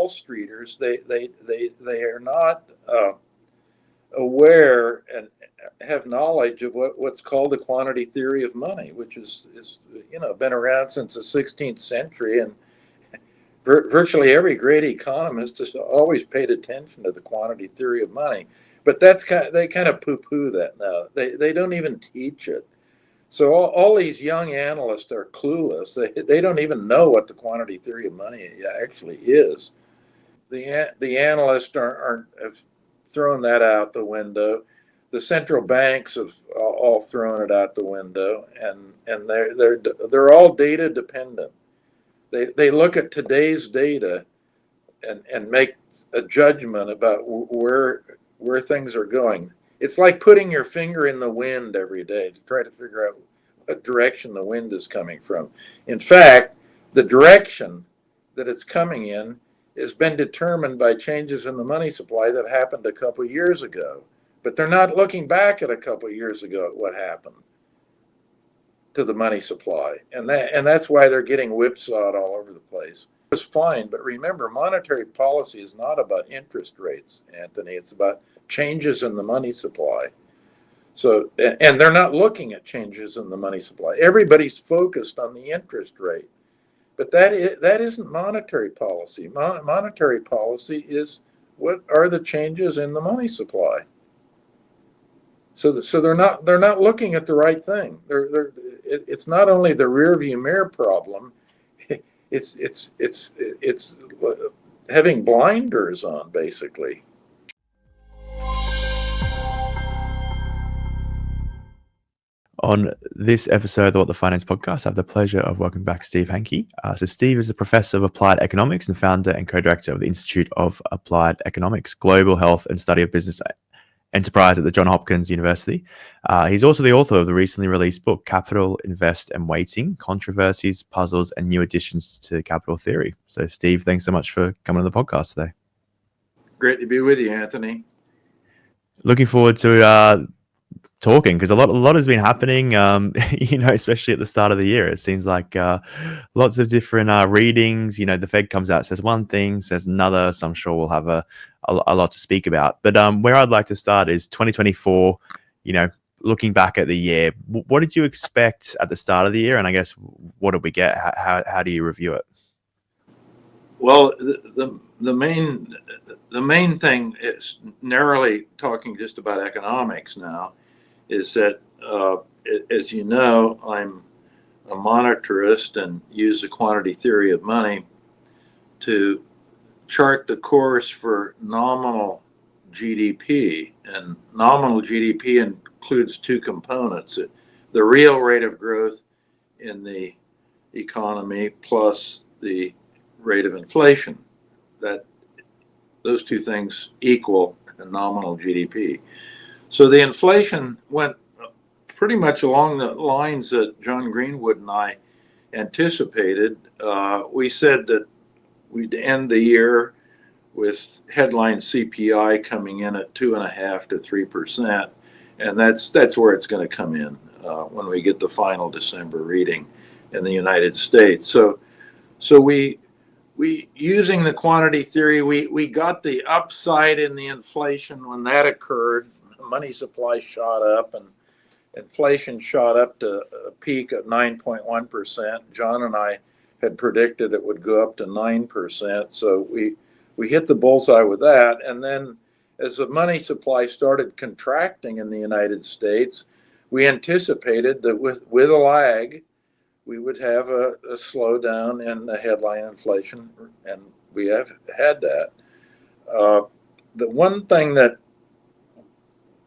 Wall Streeters, they are not aware and have knowledge of what's called the quantity theory of money, which is been around since the 16th century, and virtually every great economist has always paid attention to the quantity theory of money. But they kind of poo-poo that now. They don't even teach it. So all these young analysts are clueless. They don't even know what the quantity theory of money actually is. The analysts have thrown that out the window. The central banks have all thrown it out the window, and they're all data dependent. They look at today's data and make a judgment about where things are going. It's like putting your finger in the wind every day to try to figure out what direction the wind is coming from. In fact, the direction that it's coming in has been determined by changes in the money supply that happened a couple of years ago. But they're not looking back at a couple of years ago at what happened to the money supply. And that's why they're getting whipsawed all over the place. It's fine, but remember, monetary policy is not about interest rates, Anthony. It's about changes in the money supply. So, and they're not looking at changes in the money supply. Everybody's focused on the interest rate. But that isn't monetary policy. Monetary policy is what are the changes in the money supply. So they're not looking at the right thing. It's not only the rearview mirror problem. It's having blinders on, basically. On this episode of the What the Finance podcast, I have the pleasure of welcoming back Steve Hanke. So Steve is a professor of applied economics and founder and co-director of the Institute of Applied Economics, Global Health and Study of Business Enterprise at the Johns Hopkins University. He's also the author of the recently released book, Capital, Invest and Waiting, Controversies, Puzzles, and New Additions to Capital Theory. So Steve, thanks so much for coming on the podcast today. Great to be with you, Anthony. Looking forward to talking, because a lot has been happening, especially at the start of the year. It seems like lots of different readings. The Fed comes out, says one thing, says another. So I'm sure we'll have a lot to speak about. But where I'd like to start is 2024. Looking back at the year, what did you expect at the start of the year, and I guess what did we get? How do you review it? Well, the main thing is, narrowly talking just about economics now, is that, as you know, I'm a monetarist and use the quantity theory of money to chart the course for nominal GDP. And nominal GDP includes two components: the real rate of growth in the economy plus the rate of inflation. Those two things equal a nominal GDP. So the inflation went pretty much along the lines that John Greenwood and I anticipated. We said that we'd end the year with headline CPI coming in at 2.5% to 3%, and that's where it's going to come in when we get the final December reading in the United States. So we using the quantity theory, we got the upside in the inflation when that occurred. Money supply shot up and inflation shot up to a peak at 9.1%. John and I had predicted it would go up to 9%. So we hit the bullseye with that. And then as the money supply started contracting in the United States, we anticipated that with a lag, we would have a slowdown in the headline inflation, and we have had that. The one thing that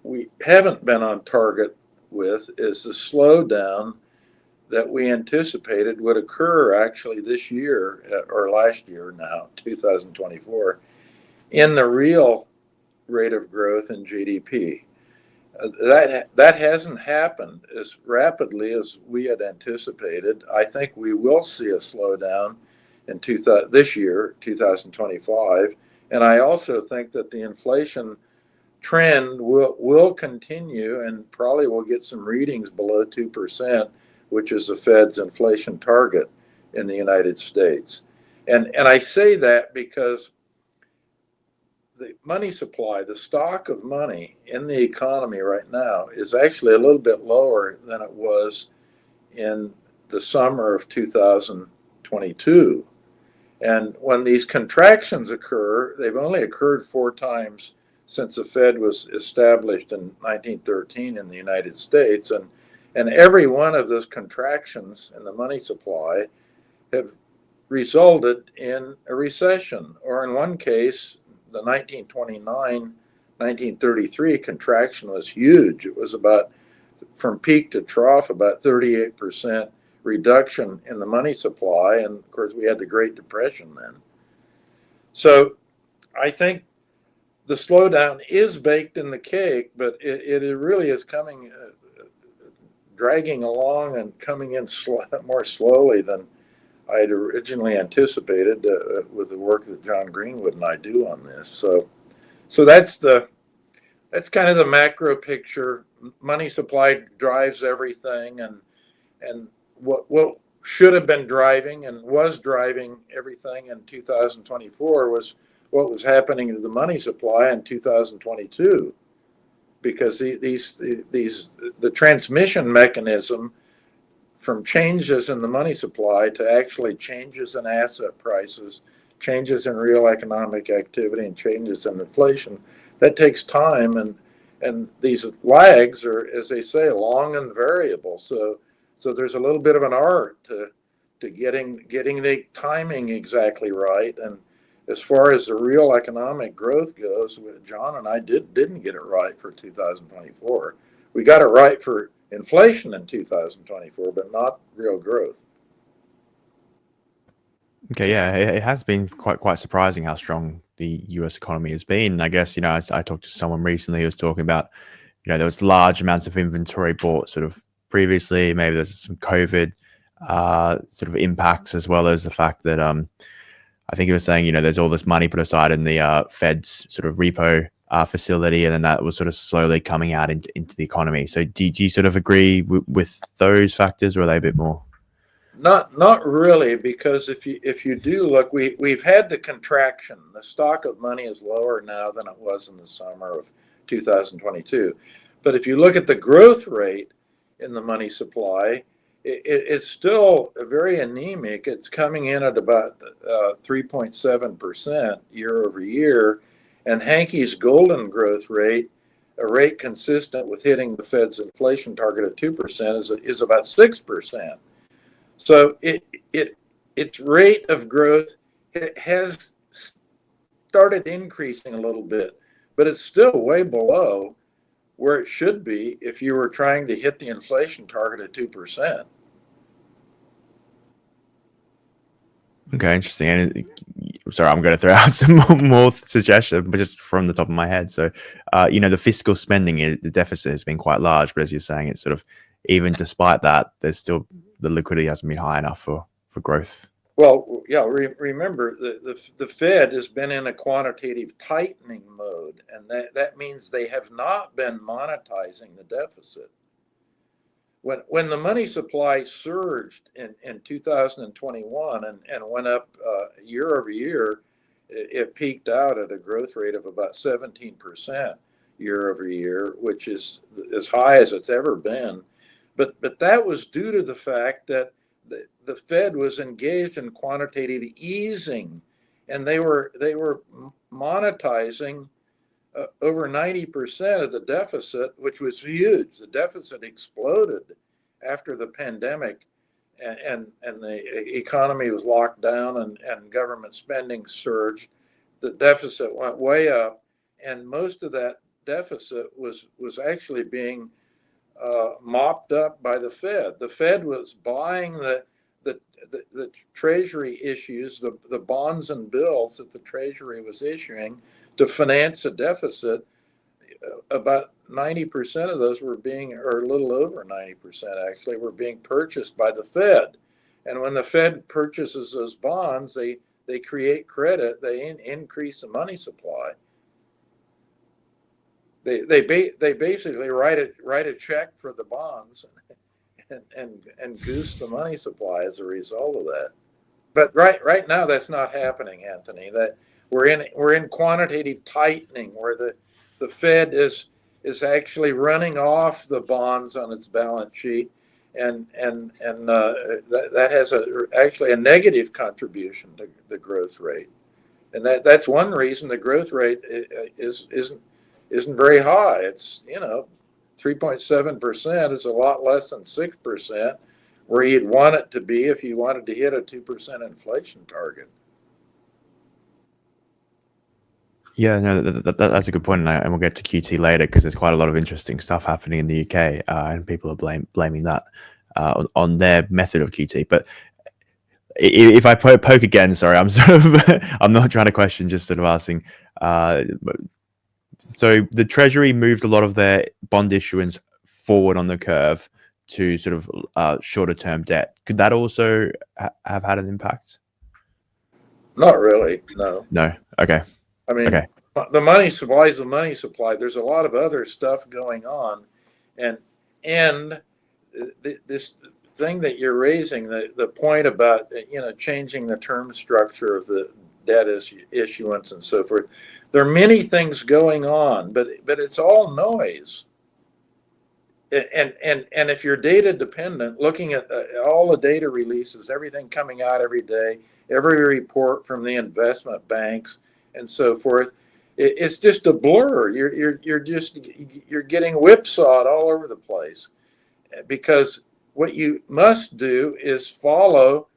we haven't been on target with is the slowdown that we anticipated would occur actually this year, or last year now, 2024, in the real rate of growth in GDP. That hasn't happened as rapidly as we had anticipated. I think we will see a slowdown in this year, 2025, and I also think that the inflation trend will continue, and probably will get some readings below 2%, which is the Fed's inflation target in the United States. And I say that because the money supply, the stock of money in the economy right now is actually a little bit lower than it was in the summer of 2022. And when these contractions occur, they've only occurred 4 times since the Fed was established in 1913 in the United States. And every one of those contractions in the money supply have resulted in a recession, or in one case, the 1933 contraction was huge. It was about, from peak to trough, about 38% reduction in the money supply. And of course, we had the Great Depression then. So I think the slowdown is baked in the cake, but it really is coming, dragging along and coming in more slowly than I had originally anticipated with the work that John Greenwood and I do on this. So that's kind of the macro picture. Money supply drives everything, and what should have been driving and was driving everything in 2024 was what was happening to the money supply in 2022, because the transmission mechanism from changes in the money supply to actually changes in asset prices, changes in real economic activity, and changes in inflation, that takes time, and these lags are, as they say, long and variable. So there's a little bit of an art to getting the timing exactly right. And as far as the real economic growth goes, John and I didn't get it right for 2024. We got it right for inflation in 2024, but not real growth. Okay, yeah, it has been quite surprising how strong the U.S. economy has been. I guess, I talked to someone recently who was talking about, there was large amounts of inventory bought sort of previously. Maybe there's some COVID sort of impacts, as well as the fact that I think he was saying, there's all this money put aside in the Fed's sort of repo facility, and then that was sort of slowly coming out into the economy. So do you sort of agree with those factors, or are they a bit more? Not really, because if you do look, we've had the contraction. The stock of money is lower now than it was in the summer of 2022. But if you look at the growth rate in the money supply, it's still very anemic. It's coming in at about 3.7% year over year, and Hanke's golden growth rate, a rate consistent with hitting the Fed's inflation target of 2%, is about 6%. So its rate of growth, it has started increasing a little bit, but it's still way below where it should be if you were trying to hit the inflation target of 2%. Okay, interesting. And sorry, I'm going to throw out some more suggestions, but just from the top of my head. So, the fiscal spending, the deficit has been quite large, but as you're saying, it's sort of, even despite that, there's still, the liquidity hasn't been high enough for growth. Well, yeah, remember, the Fed has been in a quantitative tightening mode, and that means they have not been monetizing the deficit. When the money supply surged in 2021 and went up year over year, it peaked out at a growth rate of about 17% year over year, which is as high as it's ever been. But that was due to the fact that the Fed was engaged in quantitative easing, and they were monetizing over 90% of the deficit, which was huge. The deficit exploded after the pandemic, and the economy was locked down, and government spending surged. The deficit went way up, and most of that deficit was actually being mopped up by the Fed. The Fed was buying the Treasury issues, the bonds and bills that the Treasury was issuing to finance a deficit. About 90% of those were being, or a little over 90% actually, were being purchased by the Fed. And when the Fed purchases those bonds, they create credit, they increase the money supply. They basically write a check for the bonds and goose the money supply as a result of that. But right now that's not happening, Anthony. That We're in quantitative tightening, where the Fed is actually running off the bonds on its balance sheet, and that has actually a negative contribution to the growth rate, and that's one reason the growth rate isn't very high. It's 3.7% is a lot less than 6%, where you'd want it to be if you wanted to hit a 2% inflation target. Yeah, no, that's a good point, and we'll get to QT later because there's quite a lot of interesting stuff happening in the UK, and people are blaming that on their method of QT. But if I poke again, sorry, I'm sort of I'm not trying to question, just sort of asking. So the Treasury moved a lot of their bond issuance forward on the curve to sort of shorter term debt. Could that also have had an impact? Not really, no. No. Okay. I mean, Okay. the money supply is the money supply. There's a lot of other stuff going on, and this thing that you're raising, the point about changing the term structure of the debt issuance and so forth. There are many things going on, but it's all noise. And if you're data dependent, looking at all the data releases, everything coming out every day, every report from the investment banks and so forth, it's just a blur. You're getting whipsawed all over the place, because what you must do is follow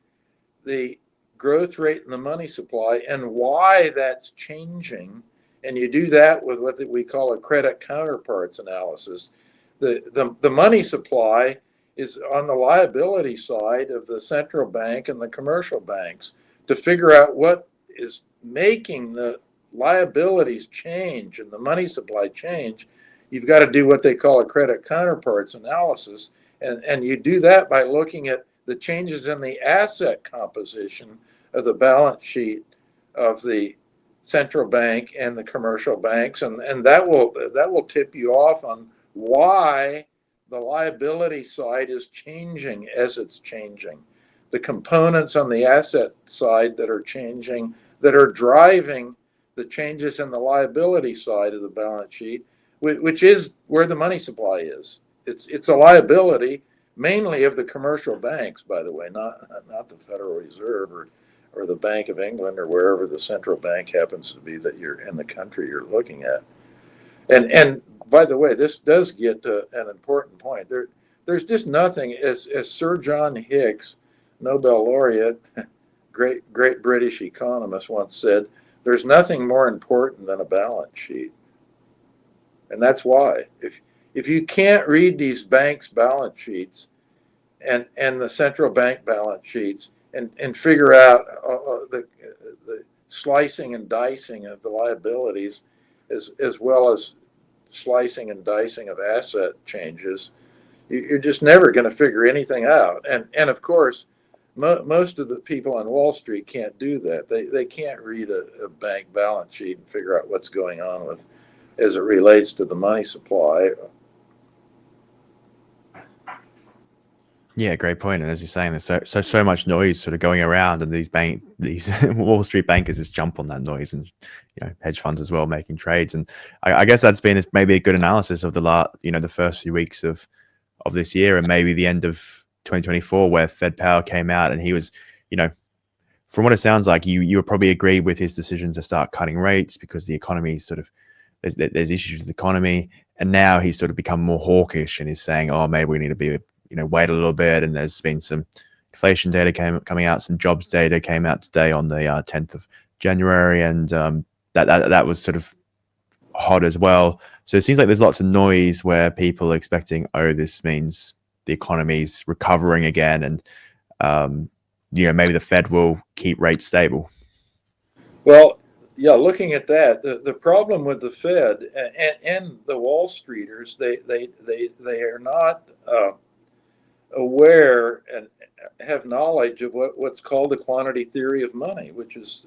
the growth rate in the money supply and why that's changing, and you do that with what we call a credit counterparts analysis. The money supply is on the liability side of the central bank and the commercial banks. To figure out what is making the liabilities change and the money supply change, you've got to do what they call a credit counterparts analysis, and you do that by looking at the changes in the asset composition of the balance sheet of the central bank and the commercial banks, and that will tip you off on why the liability side is changing as it's changing. The components on the asset side that are changing, that are driving the changes in the liability side of the balance sheet, which is where the money supply is. It's a liability mainly of the commercial banks, by the way, not the Federal Reserve or the Bank of England or wherever the central bank happens to be that you're in the country you're looking at. And by the way, this does get to an important point. There's just nothing, as Sir John Hicks, Nobel laureate, great British economist, once said, there's nothing more important than a balance sheet. And that's why. If you can't read these banks' balance sheets and the central bank balance sheets and figure out the slicing and dicing of the liabilities, as well as slicing and dicing of asset changes, you're just never going to figure anything out. And of course, most of the people on Wall Street can't do that. They can't read a bank balance sheet and figure out what's going on with, as it relates to the money supply. Yeah, great point. And as you're saying, there's so much noise sort of going around, and these Wall Street bankers just jump on that noise, and hedge funds as well making trades. And I guess that's been maybe a good analysis of the first few weeks of this year, and maybe the end of 2024, where Fed Powell came out and he was, from what it sounds like, you would probably agree with his decision to start cutting rates because the economy sort of there's issues with the economy, and now he's sort of become more hawkish and he's saying, oh, maybe we need to be wait a little bit. And there's been some inflation data coming out, some jobs data came out today on the 10th of January, and that was sort of hot as well. So it seems like there's lots of noise where people are expecting, oh, this means the economy's recovering again, and maybe the Fed will keep rates stable. Well, yeah, looking at that, the problem with the Fed and the Wall Streeters, they are not aware and have knowledge of what's called the quantity theory of money, which is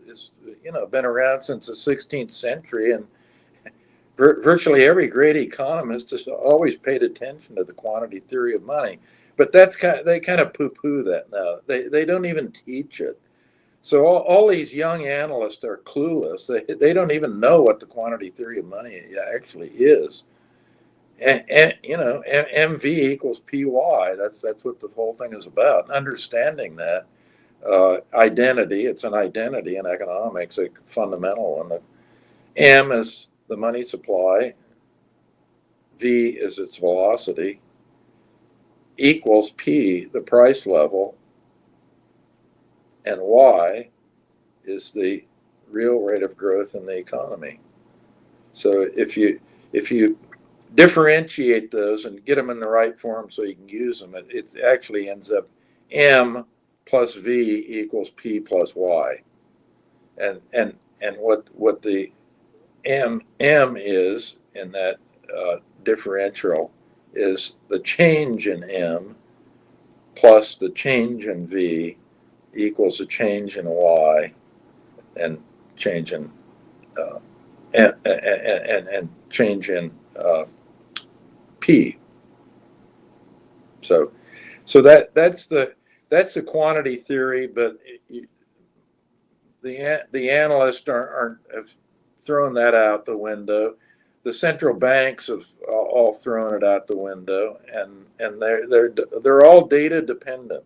been around since the 16th century, and virtually every great economist has always paid attention to the quantity theory of money. But they kind of poo-poo that now. They don't even teach it. So all these young analysts are clueless. They don't even know what the quantity theory of money actually is. And MV equals PY. That's what the whole thing is about. Understanding that identity, it's an identity in economics, a fundamental one. The M is the money supply, V is its velocity, equals P, the price level, and Y is the real rate of growth in the economy. So if you differentiate those and get them in the right form so you can use them, it actually ends up M plus V equals P plus Y. And what the M is in that differential is the change in M plus the change in V equals the change in Y and change in and change in P. So that's the quantity theory, but the analysts have thrown that out the window. The central banks have all thrown it out the window, and they're all data dependent.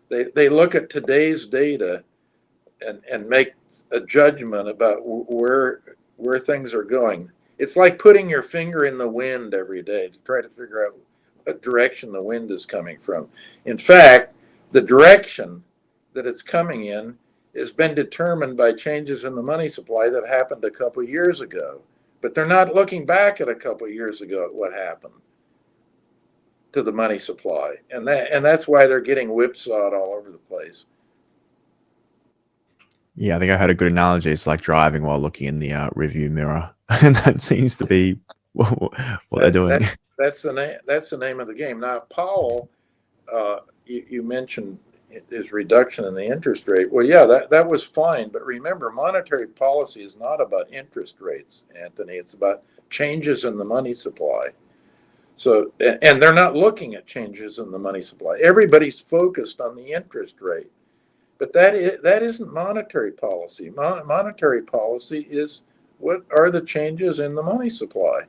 They look at today's data and make a judgment about where things are going. It's like putting your finger in the wind every day to try to figure out what direction the wind is coming from. In fact, the direction that it's coming in has been determined by changes in the money supply that happened a couple of years ago. But they're not looking back at a couple of years ago at what happened to the money supply. And that's why they're getting whipsawed all over the place. Yeah, I think I had a good analogy. It's like driving while looking in the review mirror, and that seems to be what they're doing. That's the name of the game. Now, Powell, you mentioned his reduction in the interest rate. Well, yeah, that was fine. But remember, monetary policy is not about interest rates, Anthony. It's about changes in the money supply. So, and they're not looking at changes in the money supply. Everybody's focused on the interest rate. But that isn't monetary policy. Monetary policy is what are the changes in the money supply.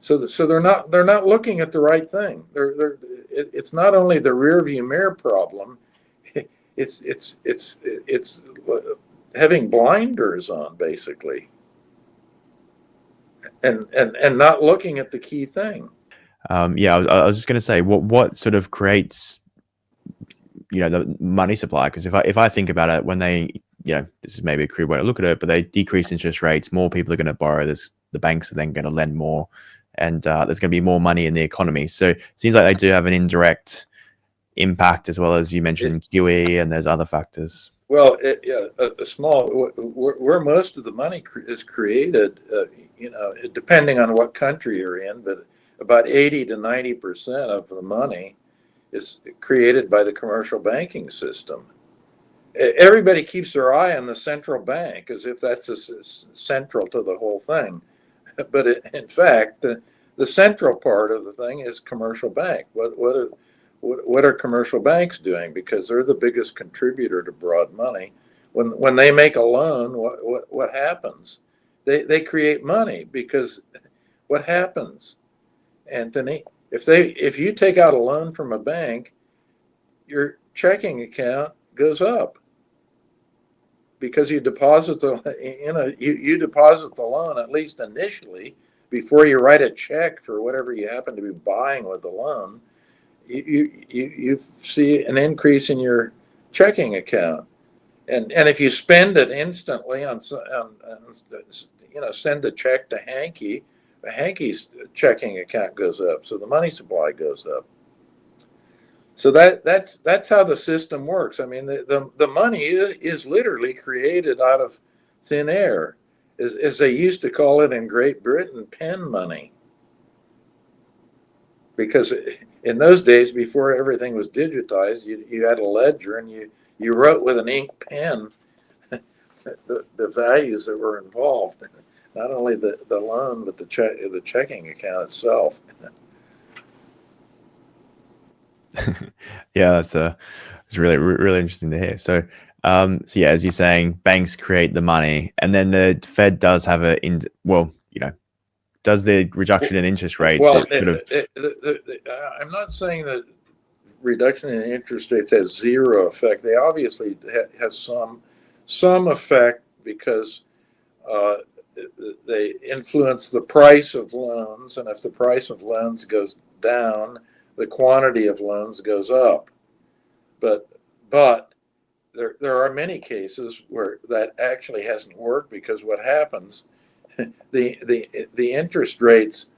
So they're not looking at the right thing. It's not only the rear view mirror problem. It's having blinders on basically, and not looking at the key thing. Yeah, I was just going to say, what sort of creates the money supply? Because if I think about it, when they, this is maybe a crude way to look at it, but they decrease interest rates, more people are going to borrow. The banks are then going to lend more, and there's going to be more money in the economy. So it seems like they do have an indirect impact, as well as you mentioned QE, and there's other factors. Well, a small where most of the money is created, depending on what country you're in, but about 80 to 90% of the money is created by the commercial banking system. Everybody keeps their eye on the central bank as if that's central to the whole thing. But in fact, the central part of the thing is commercial bank. What are commercial banks doing? Because they're the biggest contributor to broad money. When they make a loan, what happens? They create money because what happens, Anthony? If you take out a loan from a bank, your checking account goes up because you deposit you deposit the loan, at least initially, before you write a check for whatever you happen to be buying with the loan. You see an increase in your checking account, and if you spend it instantly on send a check to Hanke, Hanke's checking account goes up, so the money supply goes up. So that's how the system works. I mean, the money is literally created out of thin air, as they used to call it in Great Britain, pen money. Because in those days, before everything was digitized, you had a ledger and you wrote with an ink pen the values that were involved, not only the loan but the checking account itself. Yeah, it's really really interesting to hear. So, so yeah, as you're saying, banks create the money, and then the Fed does have does the reduction in interest rates. Well, It sort of I'm not saying that reduction in interest rates has zero effect. They obviously have some effect because uh, they influence the price of loans, and if the price of loans goes down, the quantity of loans goes up. But but there are many cases where that actually hasn't worked because what happens, the interest rates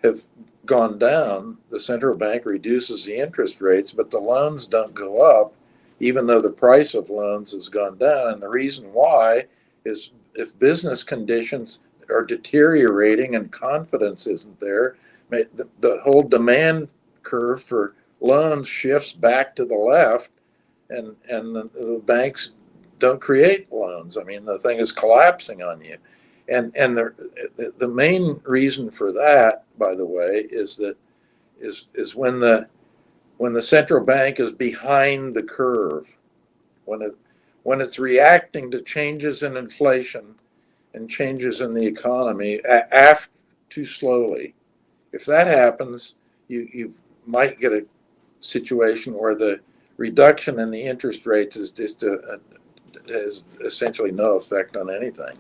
have gone down. The central bank reduces the interest rates, but the loans don't go up, even though the price of loans has gone down. And the reason why is if business conditions are deteriorating and confidence isn't there, the whole demand curve for loans shifts back to the left, and the banks don't create loans. I mean, the thing is collapsing on you. And the main reason for that, by the way, is when the central bank is behind the curve, when it when it's reacting to changes in inflation and changes in the economy too slowly. If that happens, you might get a situation where the reduction in the interest rates is just has essentially no effect on anything.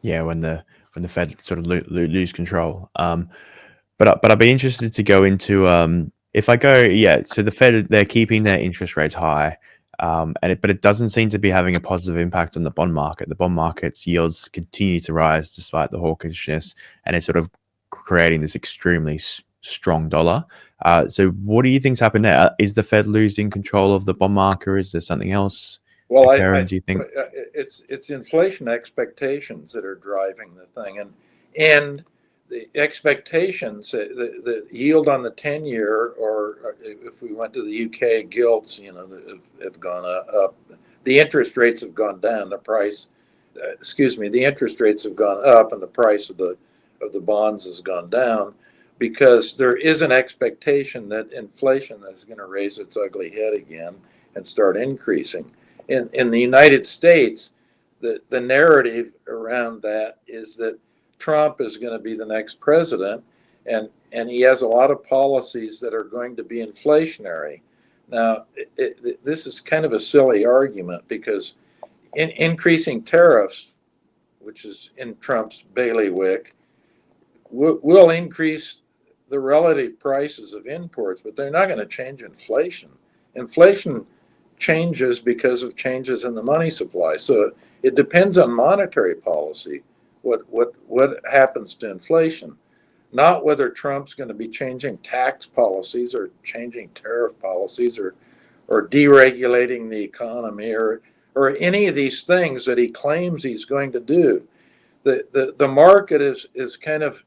yeah, when the Fed sort of lose control. But I'd be interested to go into if I go, yeah. So the Fed, they're keeping their interest rates high, but it doesn't seem to be having a positive impact on the bond market. The bond market's yields continue to rise despite the hawkishness, and it's sort of creating this extremely strong dollar. So what do you think's happened there? Is the Fed losing control of the bond market? Or is there something else Well, occurring? Do you think? it's inflation expectations that are driving the thing, and the expectations, the yield on the 10-year, or if we went to the UK gilts, have gone up. The interest rates have gone down. The interest rates have gone up, and the price of the bonds has gone down because there is an expectation that inflation is going to raise its ugly head again and start increasing. In the United States, the narrative around that is that Trump is going to be the next president, and he has a lot of policies that are going to be inflationary. Now, this is kind of a silly argument because increasing tariffs, which is in Trump's bailiwick, will increase the relative prices of imports, but they're not going to change inflation. Inflation changes because of changes in the money supply. So it depends on monetary policy. What happens to inflation? Not whether Trump's going to be changing tax policies or changing tariff policies or deregulating the economy or any of these things that he claims he's going to do. The market is kind of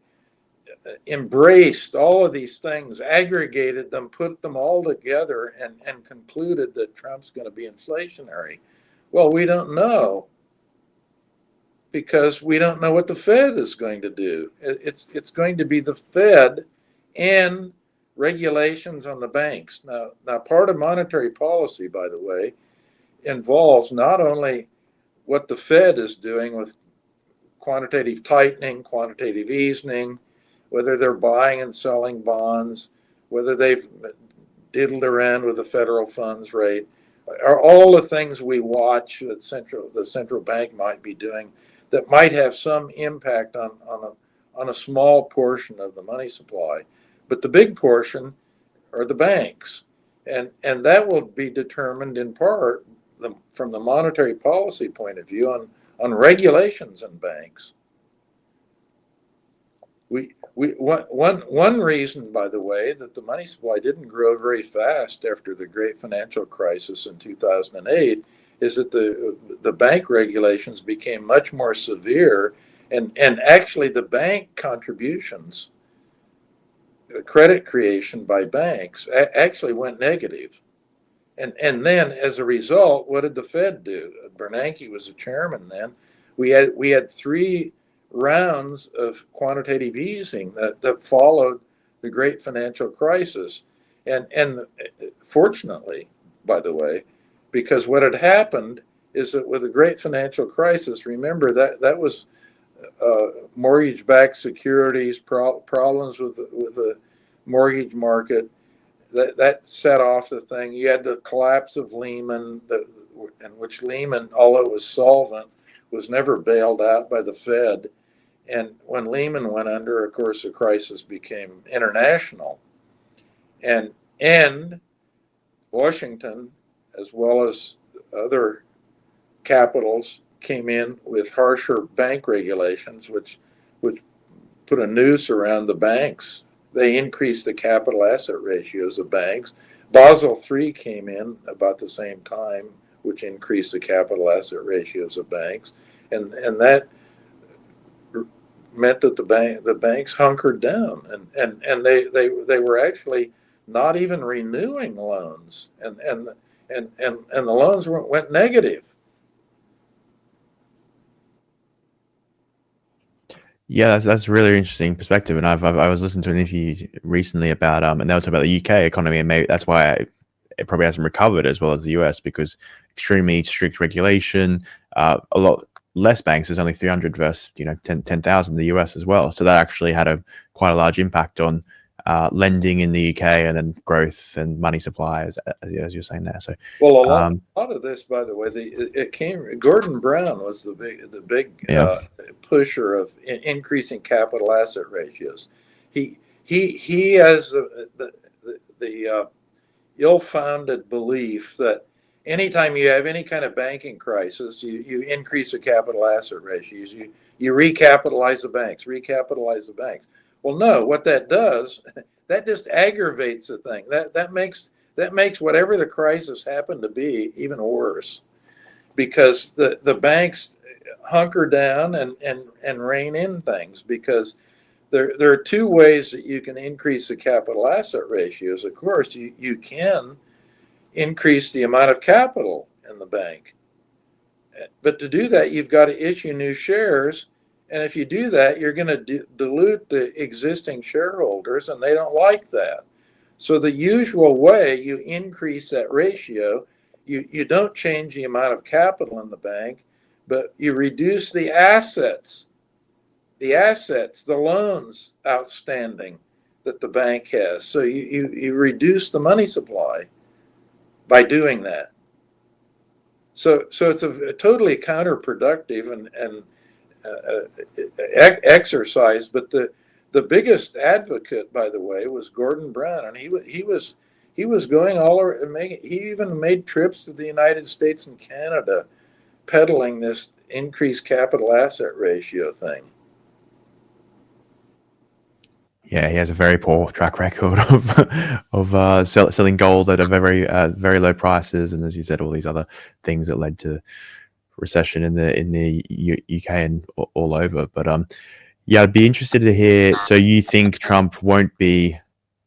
embraced all of these things, aggregated them, put them all together, and concluded that Trump's going to be inflationary. Well, we don't know because we don't know what the Fed is going to do. It's going to be the Fed and regulations on the banks. Now, part of monetary policy, by the way, involves not only what the Fed is doing with quantitative tightening, quantitative easing, whether they're buying and selling bonds, whether they've diddled around with the federal funds rate, are all the things we watch that the central bank might be doing that might have some impact on a small portion of the money supply. But the big portion are the banks. And that will be determined in part from the monetary policy point of view on regulations in banks. One reason, by the way, that the money supply didn't grow very fast after the great financial crisis in 2008 is that the bank regulations became much more severe, and actually the bank contributions, the credit creation by banks, actually went negative. And then as a result, what did the Fed do? Bernanke was the chairman then. We had three rounds of quantitative easing that followed the great financial crisis. And fortunately, by the way, because what had happened is that with the great financial crisis, remember that was mortgage-backed securities, problems with the mortgage market, that set off the thing. You had the collapse of Lehman, in which Lehman, although it was solvent, was never bailed out by the Fed. And when Lehman went under, of course, the crisis became international. And Washington, as well as other capitals, came in with harsher bank regulations, which put a noose around the banks. They increased the capital asset ratios of banks. Basel III came in about the same time, which increased the capital asset ratios of banks, and that meant that the banks hunkered down, and they were actually not even renewing loans, and the loans went negative. Yeah, that's a really interesting perspective, and I was listening to an interview recently about and they were talking about the UK economy, and maybe that's why it probably hasn't recovered as well as the US, because extremely strict regulation, a lot less banks. There's only 300 versus 10,000 in the US as well, so that actually had a quite a large impact on lending in the UK, and then growth and money supply, as you're saying there. So Well, um, a lot of this, by the way, it came. Gordon Brown was the big yeah, pusher of increasing capital asset ratios. He has the ill-founded belief that anytime you have any kind of banking crisis, you increase the capital asset ratios. You recapitalize the banks. Well, no, what that does, that just aggravates the thing. That makes whatever the crisis happened to be even worse, because the banks hunker down and rein in things, because there are two ways that you can increase the capital asset ratios. Of course, you can increase the amount of capital in the bank. But to do that, you've got to issue new shares. And if you do that, you're going to dilute the existing shareholders, and they don't like that. So the usual way you increase that ratio, you don't change the amount of capital in the bank, but you reduce the loans outstanding that the bank has. So you reduce the money supply by doing that. So it's a totally counterproductive and exercise. But the biggest advocate, by the way, was Gordon Brown, and he was going all over. He even made trips to the United States and Canada, peddling this increased capital asset ratio thing. yeah, he has a very poor track record of selling gold at a very low prices, and as you said, all these other things that led to recession in the UK and all over. But yeah, I'd be interested to hear. So you think Trump won't be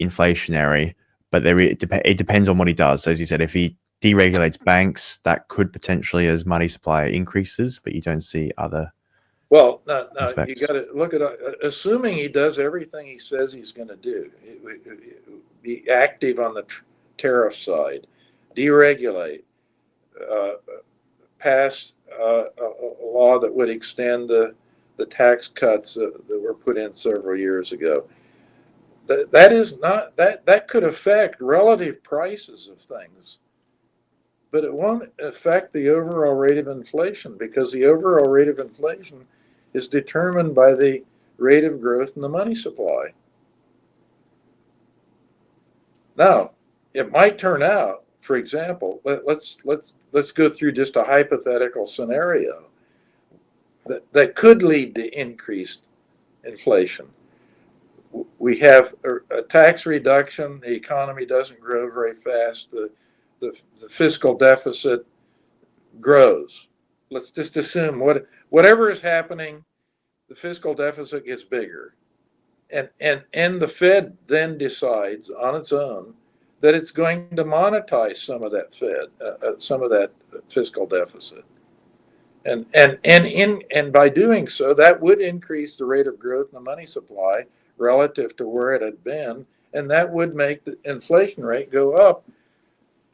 inflationary, but it depends on what he does. So as you said, if he deregulates banks, that could potentially, as money supply increases, but you don't see other Well, no, you got aspects. to look at assuming he does everything he says he's going to do. Be active on the tariff side, deregulate, uh, pass a law that would extend the tax cuts that were put in several years ago. That is not that could affect relative prices of things, but it won't affect the overall rate of inflation, because the overall rate of inflation is determined by the rate of growth in the money supply. Now, it might turn out, for example, let's go through just a hypothetical scenario that could lead to increased inflation. We have a tax reduction, the economy doesn't grow very fast, the fiscal deficit grows. Let's just assume whatever is happening, the fiscal deficit gets bigger. And the Fed then decides on its own that it's going to monetize some of that fiscal deficit. And by doing so, that would increase the rate of growth in the money supply relative to where it had been, and that would make the inflation rate go up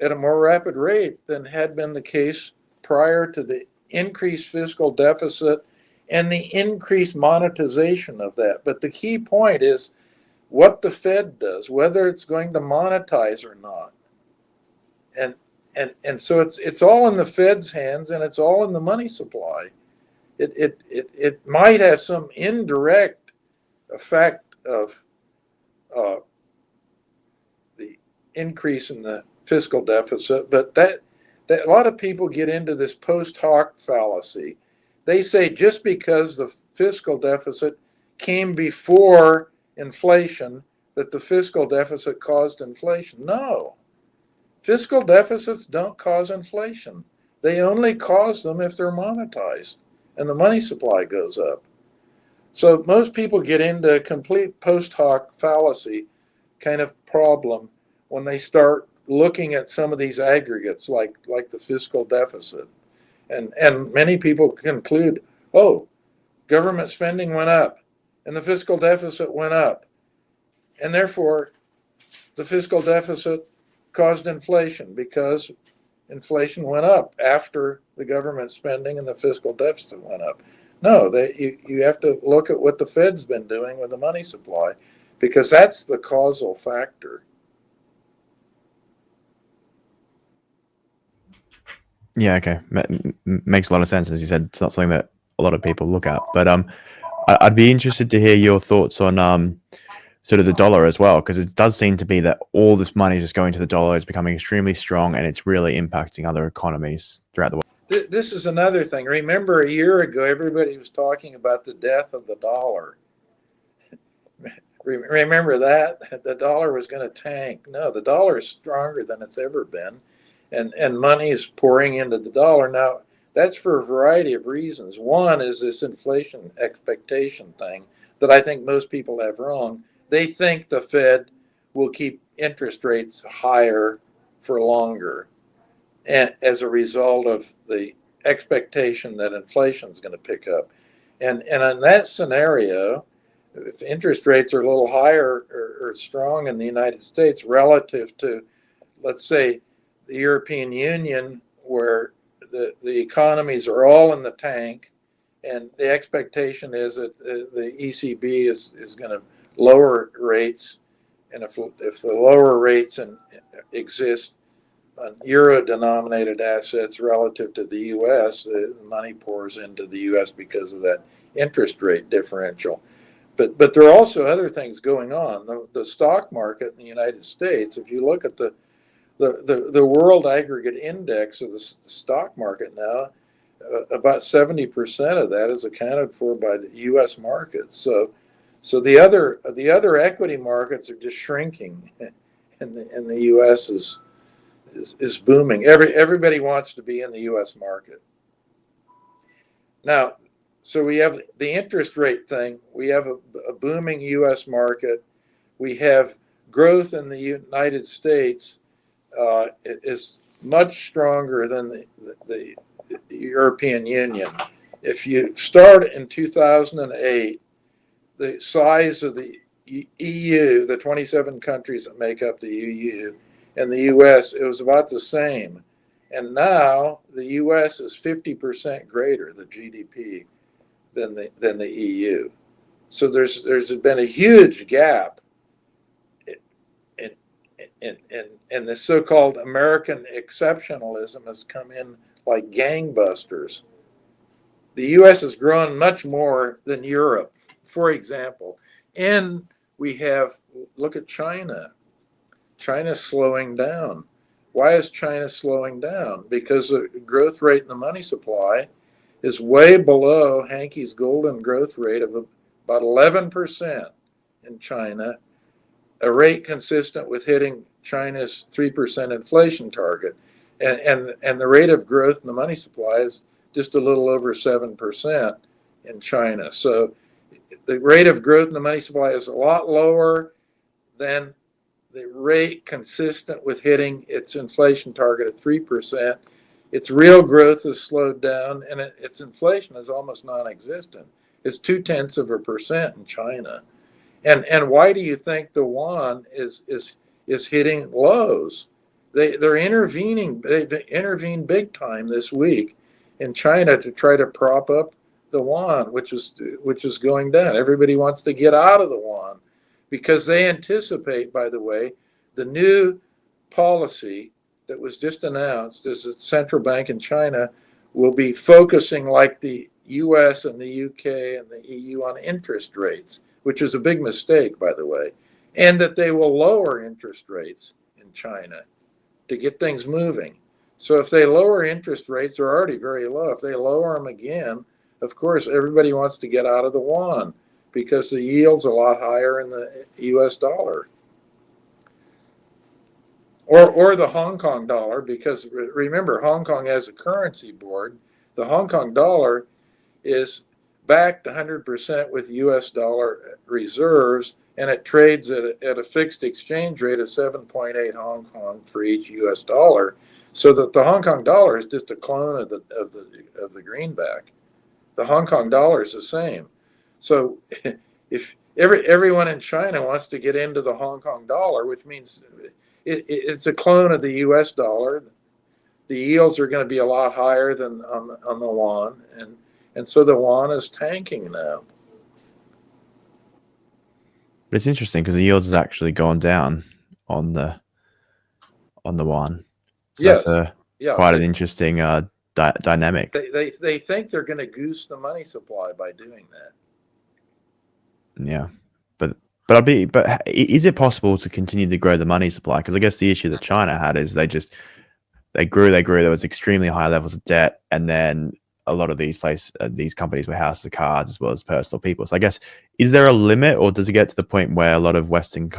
at a more rapid rate than had been the case prior to the increased fiscal deficit and the increased monetization of that. But the key point is what the Fed does, whether it's going to monetize or not. And so it's all in the Fed's hands, and it's all in the money supply. It might have some indirect effect of the increase in the fiscal deficit, but that a lot of people get into this post hoc fallacy. They say just because the fiscal deficit came before inflation, that the fiscal deficit caused inflation. No, fiscal deficits don't cause inflation. They only cause them if they're monetized and the money supply goes up. So most people get into a complete post hoc fallacy kind of problem when they start looking at some of these aggregates like the fiscal deficit. And many people conclude, oh, government spending went up and the fiscal deficit went up, and therefore the fiscal deficit caused inflation because inflation went up after the government spending and the fiscal deficit went up. No, you have to look at what the Fed's been doing with the money supply, because that's the causal factor. Yeah, okay. Makes a lot of sense. As you said, it's not something that a lot of people look at. But I'd be interested to hear your thoughts on sort of the dollar as well, because it does seem to be that all this money is just going to the dollar. It's becoming extremely strong, and it's really impacting other economies throughout the world. This is another thing. Remember, a year ago, everybody was talking about the death of the dollar. Remember that? The dollar was going to tank. No, the dollar is stronger than it's ever been, and money is pouring into the dollar. Now, that's for a variety of reasons. One is this inflation expectation thing that I think most people have wrong. They think the Fed will keep interest rates higher for longer, and as a result of the expectation that inflation is going to pick up. And in that scenario, if interest rates are a little higher or strong in the United States relative to, let's say, the European Union, where the economies are all in the tank, and the expectation is that the ECB is going to lower rates, and if the lower rates exist on euro-denominated assets relative to the U.S., the money pours into the U.S. because of that interest rate differential. But there are also other things going on. The stock market in the United States, if you look at the world aggregate index of the stock market now, about 70% of that is accounted for by the U.S. market. So the other equity markets are just shrinking, and the U.S. is booming. Everybody wants to be in the U.S. market. Now, so we have the interest rate thing. We have a booming U.S. market. We have growth in the United States is much stronger than the European Union. If you start in 2008, the size of the EU, the 27 countries that make up the EU, and the U.S., it was about the same. And now the U.S. is 50% greater, the GDP, than the EU. So there's been a huge gap in the so-called American exceptionalism has come in like gangbusters. The U.S. has grown much more than Europe, for example. And we have, look at China. China's slowing down. Why is China slowing down? Because the growth rate in the money supply is way below Hanke's golden growth rate of about 11% in China, a rate consistent with hitting China's 3% inflation target. And the rate of growth in the money supply is just a little over 7% in China. So the rate of growth in the money supply is a lot lower than the rate consistent with hitting its inflation target of 3%. Its real growth has slowed down, and its inflation is almost non-existent. It's 0.2% in China. And why do you think the yuan is hitting lows? They're intervening. They've intervened big time this week in China to try to prop up the yuan, which is going down. Everybody wants to get out of the yuan because they anticipate, by the way, the new policy that was just announced is that the central bank in China will be focusing like the US and the UK and the EU on interest rates, which is a big mistake, by the way, and that they will lower interest rates in China to get things moving. So if they lower interest rates, they're already very low. If they lower them again, of course, everybody wants to get out of the yuan because the yield's a lot higher in the US dollar. Or the Hong Kong dollar, because remember, Hong Kong has a currency board. The Hong Kong dollar is backed 100% with US dollar reserves, and it trades at a fixed exchange rate of 7.8 Hong Kong for each US dollar, so that the Hong Kong dollar is just a clone of the greenback. The Hong Kong dollar is the same. So if everyone in China wants to get into the Hong Kong dollar, which means it's a clone of the US dollar, the yields are going to be a lot higher than on the yuan, and so the yuan is tanking now. But it's interesting because the yields has actually gone down on the yuan. So Yes, that's yeah. quite an interesting dynamic. They think they're going to goose the money supply by doing that. Yeah, but is it possible to continue to grow the money supply? Because I guess the issue that China had is they grew. There was extremely high levels of debt, and then a lot of these companies were houses of cards as well as personal people. So I guess, is there a limit, or does it get to the point where a lot of Western,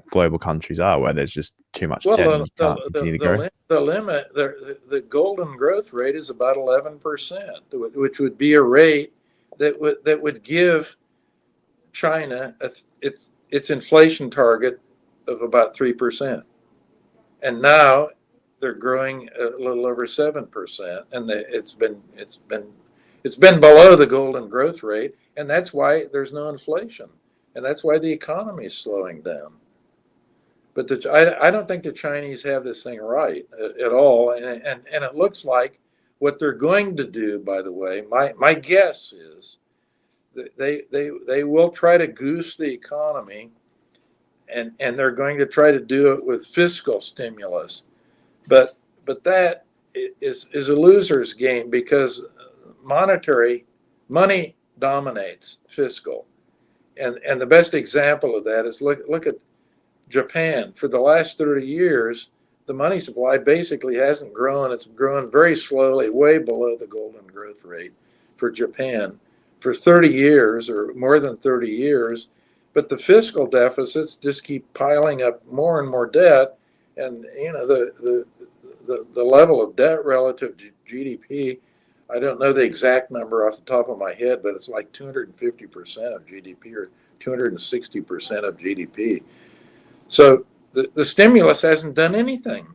global countries are, where there's just too much debt and you can't continue to grow? The limit, the golden growth rate is about 11%, which would be a rate that would give China its inflation target of about 3%, and now they're growing a little over 7%, and it's been below the golden growth rate, and that's why there's no inflation, and that's why the economy is slowing down. But I don't think the Chinese have this thing right at all, and it looks like what they're going to do. By the way, my guess is that they will try to goose the economy, and they're going to try to do it with fiscal stimulus. But that is a loser's game, because money dominates fiscal, and the best example of that is look at Japan. For the last 30 years, the money supply basically hasn't grown. It's grown very slowly, way below the golden growth rate for Japan for 30 years or more than 30 years. But the fiscal deficits just keep piling up more and more debt, and the level of debt relative to GDP, I don't know the exact number off the top of my head, but it's like 250% of GDP or 260% of GDP. So the stimulus hasn't done anything.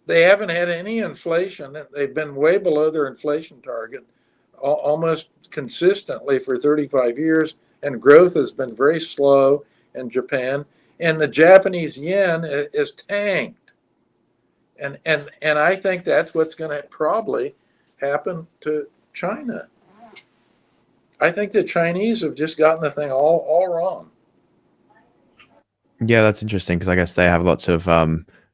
They haven't had any inflation. They've been way below their inflation target almost consistently for 35 years, and growth has been very slow in Japan. And the Japanese yen is tanked. And I think that's what's going to probably happen to China. I think the Chinese have just gotten the thing all wrong. Yeah, that's interesting, because I guess they have lots of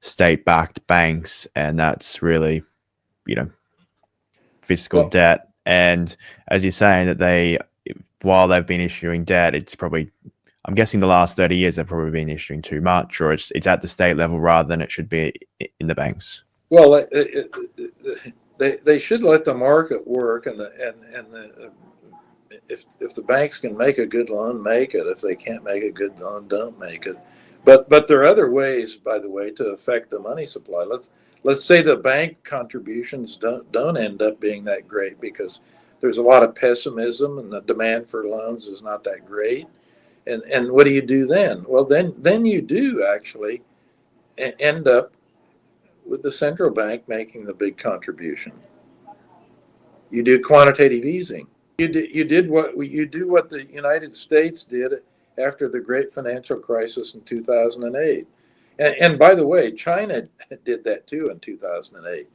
state-backed banks, and that's really, fiscal debt. And as you're saying, that while they've been issuing debt, it's probably, I'm guessing the last 30 years they've probably been issuing too much, or it's at the state level rather than it should be in the banks. Well, they should let the market work, and if the banks can make a good loan, make it. If they can't make a good loan, don't make it. But there are other ways, by the way, to affect the money supply. Let's say the bank contributions don't end up being that great because there's a lot of pessimism and the demand for loans is not that great. And what do you do then? Well, then you do actually end up with the central bank making the big contribution. You do quantitative easing. You do what the United States did after the great financial crisis in 2008. And by the way, China did that too in 2008.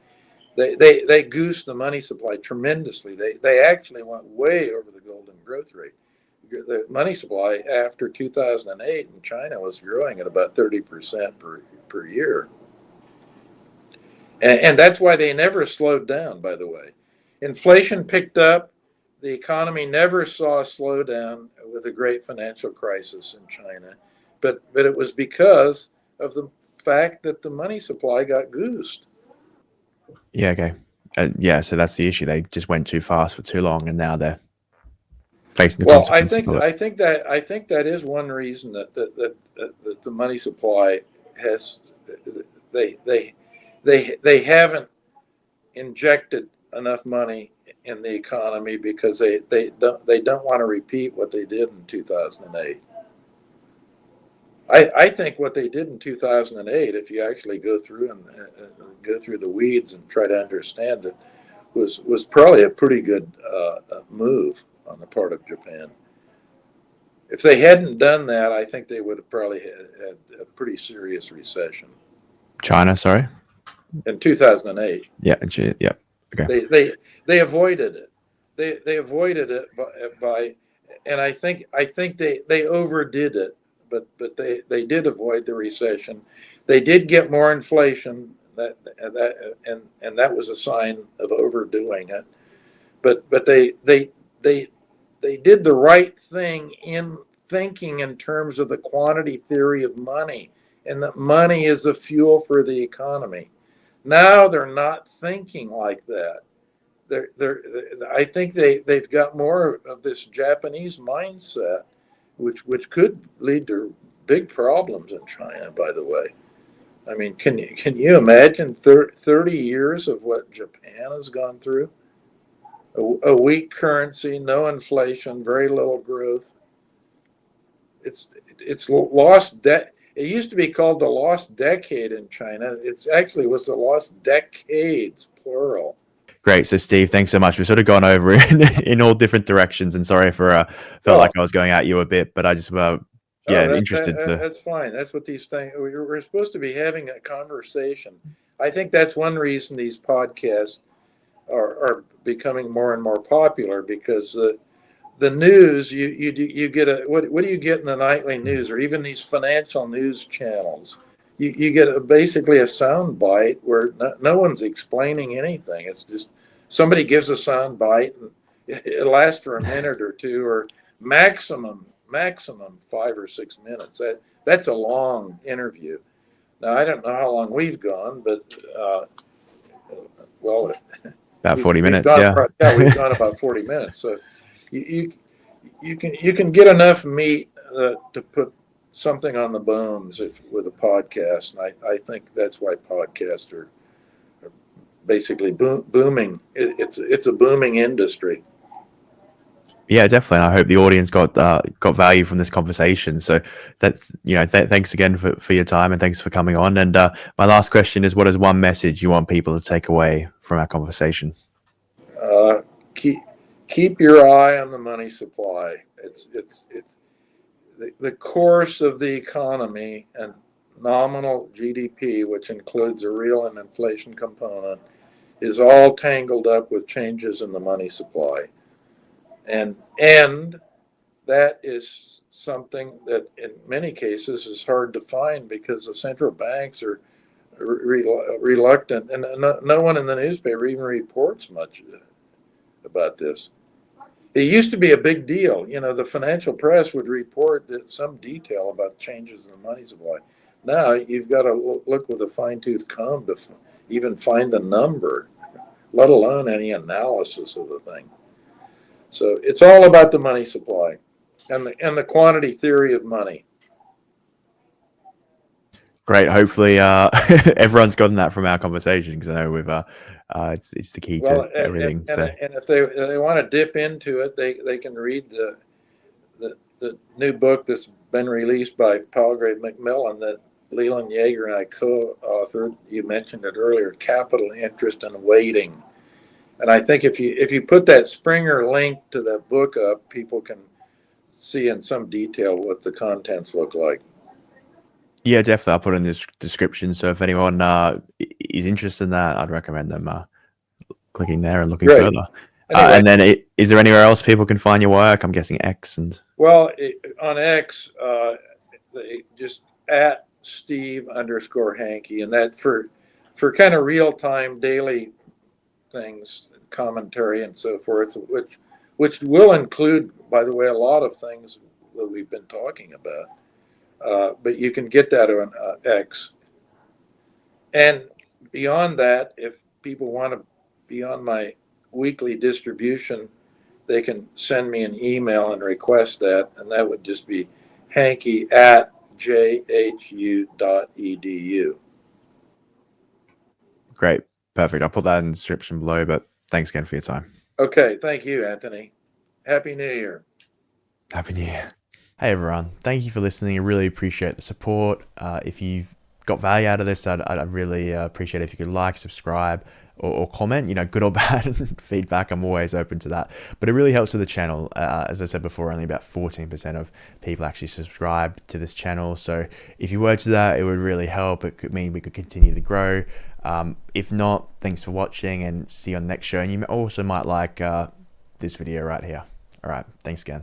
They goosed the money supply tremendously. They actually went way over the golden growth rate. The money supply after 2008 in China was growing at about 30% per year. And that's why they never slowed down, by the way. Inflation picked up. The economy never saw a slowdown with the great financial crisis in China. But it was because of the fact that the money supply got goosed. Yeah, okay. Yeah, so that's the issue. They just went too fast for too long, and now they're facing the Well, consequences of it. I think that is one reason that the money supply has they haven't injected enough money in the economy because they don't want to repeat what they did in 2008. I think what they did in 2008, if you actually go through and go through the weeds and try to understand it, was probably a pretty good move on the part of Japan. If they hadn't done that, I think they would have probably had a pretty serious recession China, sorry. in 2008. Yeah, yeah. Okay. They avoided it. They avoided it by and I think they overdid it, but they did avoid the recession. They did get more inflation and that was a sign of overdoing it. But they did the right thing in thinking in terms of the quantity theory of money, and that money is the fuel for the economy. Now they're not thinking like that. I think they've got more of this Japanese mindset, which could lead to big problems in China, by the way. I mean, can you imagine 30 years of what Japan has gone through? A weak currency, no inflation, very little growth. It's lost debt. It used to be called the lost decade in China. It's actually was the lost decades, plural. Great. So, Steve, thanks so much. We've sort of gone over in all different directions, and sorry for felt like I was going at you a bit, but I just interested. That's fine. That's what these things. We're supposed to be having a conversation. I think that's one reason these podcasts are becoming more and more popular, because the news you get what do you get in the nightly news or even these financial news channels? You get basically a sound bite where no one's explaining anything. It's just somebody gives a sound bite and it lasts for a minute or two, or maximum 5 or 6 minutes. That's a long interview. Now I don't know how long we've gone, but well, about 40 minutes. We've gone about 40 minutes. So you can get enough meat to put something on the bones with a podcast, and I think that's why podcasts are basically booming. It's a booming industry. Yeah, definitely. I hope the audience got value from this conversation. So that thanks again for your time, and thanks for coming on. And my last question is, what is one message you want people to take away from our conversation? Keep your eye on the money supply. It's the course of the economy and nominal GDP, which includes a real and inflation component, is all tangled up with changes in the money supply. And that is something that in many cases is hard to find because the central banks are reluctant, and no one in the newspaper even reports much about this. It used to be a big deal. The financial press would report some detail about changes in the money supply. Now you've got to look with a fine-tooth comb to even find the number, let alone any analysis of the thing. So it's all about the money supply and the quantity theory of money. Great. Hopefully, everyone's gotten that from our conversation, because I know we've it's the key to everything. And if they want to dip into it, they can read the new book that's been released by Palgrave Macmillan that Leland Yeager and I co-authored. You mentioned it earlier, Capital, Interest, and Waiting. And I think if you put that Springer link to that book up, people can see in some detail what the contents look like. Yeah, definitely. I'll put it in the description. So if anyone is interested in that, I'd recommend them clicking there and looking Great. further. Anyway, And then is there anywhere else people can find your work? I'm guessing X and. well, on X, they just at Steve_Hanke, and that for kind of real time daily things, commentary and so forth, which will include, by the way, a lot of things that we've been talking about. But you can get that on X. And beyond that, if people want to be on my weekly distribution, they can send me an email and request that, and that would just be hanke@jhu.edu. Great. Perfect. I'll put that in the description below, but thanks again for your time. Okay, thank you, Anthony. Happy New Year. Happy New Year. Hey, everyone. Thank you for listening. I really appreciate the support. If you've got value out of this, I'd really appreciate it if you could like, subscribe, or comment, good or bad feedback. I'm always open to that. But it really helps with the channel. As I said before, only about 14% of people actually subscribe to this channel. So if you were to that, it would really help. It could mean we could continue to grow. If not, thanks for watching and see you on the next show. And you also might like this video right here. All right. Thanks again.